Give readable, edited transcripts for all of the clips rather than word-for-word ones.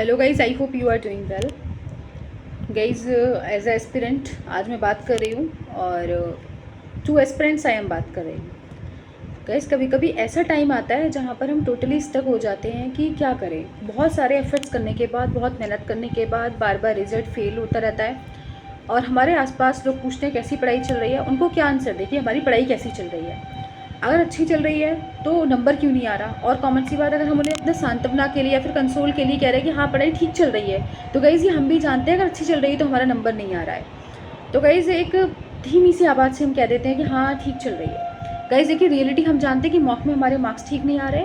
Hello guys, I hope you are doing well. Guys, as a aspirant आज मैं बात कर रही हूँ और टू एस्पिरेंट्स आई एम बात कर रही हूँ। गाइज़, कभी कभी ऐसा टाइम आता है जहाँ पर हम टोटली स्टक हो जाते हैं कि क्या करें। बहुत सारे एफर्ट्स करने के बाद, बहुत मेहनत करने के बाद बार बार रिजल्ट फेल होता रहता है और हमारे आसपास लोग पूछते हैं कैसी पढ़ाई चल रही है। उनको क्या आंसर दें कि हमारी पढ़ाई कैसी चल रही है। अगर अच्छी चल रही है तो नंबर क्यों नहीं आ रहा। और कॉमन सी बात, अगर हम उन्हें अपने सांत्वना के लिए या फिर कंसोल के लिए कह रहे हैं कि हाँ पढ़ाई ठीक चल रही है, तो गाइज़ ये हम भी जानते हैं अगर अच्छी चल रही है तो हमारा नंबर नहीं आ रहा है। तो गाइज़ एक धीमी सी आवाज़ से हम कह देते हैं कि हाँ ठीक चल रही है। गाइज़ देखिए, रियलिटी हम जानते हैं कि मॉक में हमारे मार्क्स ठीक नहीं आ रहे।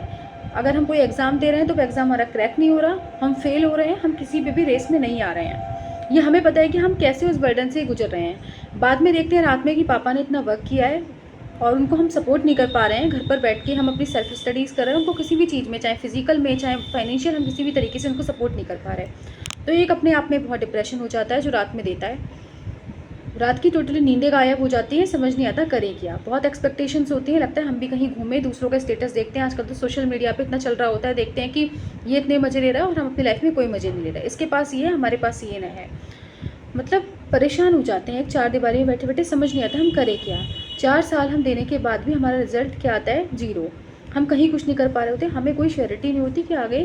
अगर हम कोई एग्ज़ाम दे रहे हैं तो वो एग्ज़ाम हमारा क्रैक नहीं हो रहा, हम फेल हो रहे हैं, हम किसी पे भी रेस में नहीं आ रहे हैं। ये हमें पता है कि हम कैसे उस बर्डन से गुजर रहे हैं। बाद में देखते हैं रात में कि पापा ने इतना वर्क किया है और उनको हम सपोर्ट नहीं कर पा रहे हैं। घर पर बैठ के हम अपनी सेल्फ स्टडीज़ कर रहे हैं, उनको किसी भी चीज़ में, चाहे फिजिकल में चाहे फाइनेंशियल, हम किसी भी तरीके से उनको सपोर्ट नहीं कर पा रहे। तो एक अपने आप में बहुत डिप्रेशन हो जाता है जो रात में देता है। रात की टोटली नींदें गायब हो जाती हैं, समझ नहीं आता करें क्या। बहुत एक्सपेक्टेशंस होती हैं, लगता है हम भी कहीं घूमें, दूसरों का स्टेटस देखते हैं। आजकल तो सोशल मीडिया पे इतना चल रहा होता है, देखते हैं कि ये इतने मज़े ले रहा है और हम अपनी लाइफ में कोई मज़े नहीं ले रहे। इसके पास ये है, हमारे पास ये ना है। मतलब परेशान हो जाते हैं। एक चार दीवारी में बैठे बैठे समझ नहीं आता हम करें क्या। 4 साल हम देने के बाद भी हमारा रिजल्ट क्या आता है? 0। हम कहीं कुछ नहीं कर पा रहे होते, हमें कोई श्योरिटी नहीं होती कि आगे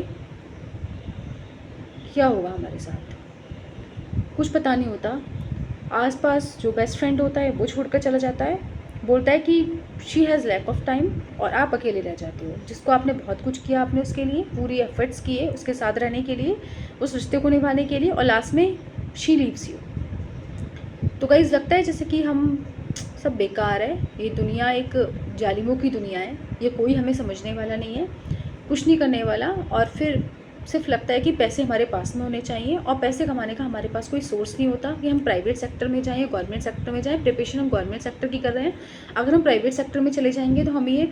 क्या होगा हमारे साथ, कुछ पता नहीं होता। आसपास जो बेस्ट फ्रेंड होता है वो छोड़कर चला जाता है, बोलता है कि she has lack of time, और आप अकेले रह जाते हो। जिसको आपने बहुत कुछ किया, आपने उसके लिए पूरी एफर्ट्स किए उसके साथ रहने के लिए, उस रिश्ते को निभाने के लिए, और लास्ट में शी लीव्स यू। तो गाइस लगता है जैसे कि हम सब बेकार है। ये दुनिया एक जालिमों की दुनिया है, ये कोई हमें समझने वाला नहीं है, कुछ नहीं करने वाला। और फिर सिर्फ लगता है कि पैसे हमारे पास में होने चाहिए, और पैसे कमाने का हमारे पास कोई सोर्स नहीं होता कि हम प्राइवेट सेक्टर में जाएँ, गवर्नमेंट सेक्टर में जाएँ। प्रिपरेशन हम गवर्नमेंट सेक्टर की कर रहे हैं, अगर हम प्राइवेट सेक्टर में चले जाएंगे तो हम ये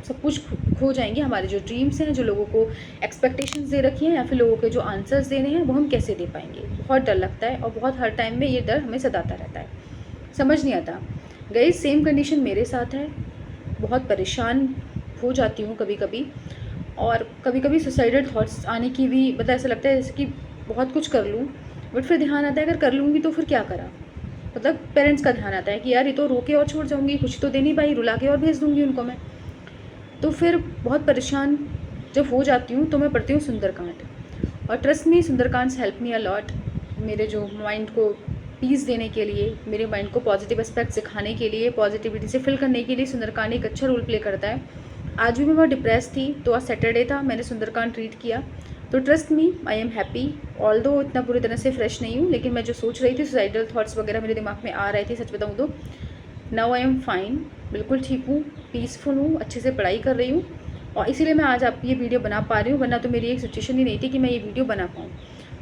सब कुछ खो जाएंगे। हमारे जो ड्रीम्स हैं, जो लोगों को एक्सपेक्टेशंस दे रखी हैं, या फिर लोगों के जो आंसर्स देने हैं, वो हम कैसे दे पाएंगे। बहुत डर लगता है, और बहुत हर टाइम में ये डर हमें सताता रहता है, समझ नहीं आता। गाइस सेम कंडीशन मेरे साथ है, बहुत परेशान हो जाती हूँ कभी कभी, और कभी कभी सुसाइडल थॉट्स आने की भी, मतलब ऐसा लगता है जैसे कि बहुत कुछ कर लूँ, बट फिर ध्यान आता है अगर कर लूँगी तो फिर क्या करा। मतलब पेरेंट्स का ध्यान आता है कि यार ये तो रो के और छोड़ जाऊँगी, कुछ तो दे नहीं पाई, रुला के और भेज दूँगी उनको मैं। तो फिर बहुत परेशान जब हो जाती हूँ तो मैं पढ़ती हूँ सुंदरकांड, और trust me, Sundarkands help me a lot. मेरे जो माइंड को पीस देने के लिए, मेरे माइंड को पॉजिटिव एस्पेक्ट सिखाने के लिए, पॉजिटिविटी से फिल करने के लिए सुंदरकांड एक अच्छा रोल प्ले करता है। आज भी मैं बहुत डिप्रेस थी, तो आज सैटरडे था, मैंने सुंदरकांड रीड किया, तो trust me I am happy. Although इतना पूरी तरह से फ्रेश नहीं हूँ, लेकिन मैं जो सोच रही थी, सुसाइडल थॉट्स वगैरह मेरे दिमाग में आ रहे थे, सच बताऊँ तो नाउ आई एम फाइन, बिल्कुल ठीक हूँ, पीसफुल हूँ, अच्छे से पढ़ाई कर रही हूँ। और इसीलिए मैं आज आप ये वीडियो बना पा रही हूँ, वरना तो मेरी एक सिचुएशन ही नहीं थी कि मैं ये वीडियो बना पाऊँ।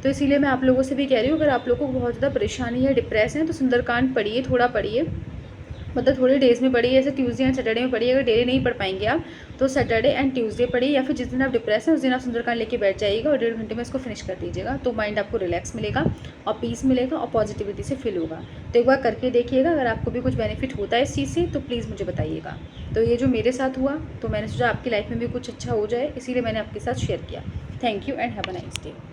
तो इसीलिए मैं आप लोगों से भी कह रही हूँ, अगर आप लोगों को बहुत ज़्यादा परेशानी है, डिप्रेस है, तो सुंदरकांड पढ़िए, थोड़ा पढ़िए, मतलब थोड़े डेज़ में पढ़िए, जैसे ट्यूसडे एंड सैटरडे में पढ़िए। अगर डेली नहीं पढ़ पाएंगे आप तो सैटरडे एंड ट्यूसडे पढ़िए, या फिर जिस दिन आप डिप्रेस हैं उस दिन आप सुंदरकांड लेके बैठ जाइएगा और 1.5 घंटे में इसको फिनिश कर दीजिएगा। तो माइंड आपको रिलैक्स मिलेगा और पीस मिलेगा और पॉजिटिविटी से फिल होगा। तो एक बार करके देखिएगा, अगर आपको भी कुछ बेनिफिट होता है इस चीज़ से तो प्लीज़ मुझे बताइएगा। तो ये जो मेरे साथ हुआ, तो मैंने सोचा आपकी लाइफ में भी कुछ अच्छा हो जाए, इसीलिए मैंने आपके साथ शेयर किया। Thank you and have a nice day.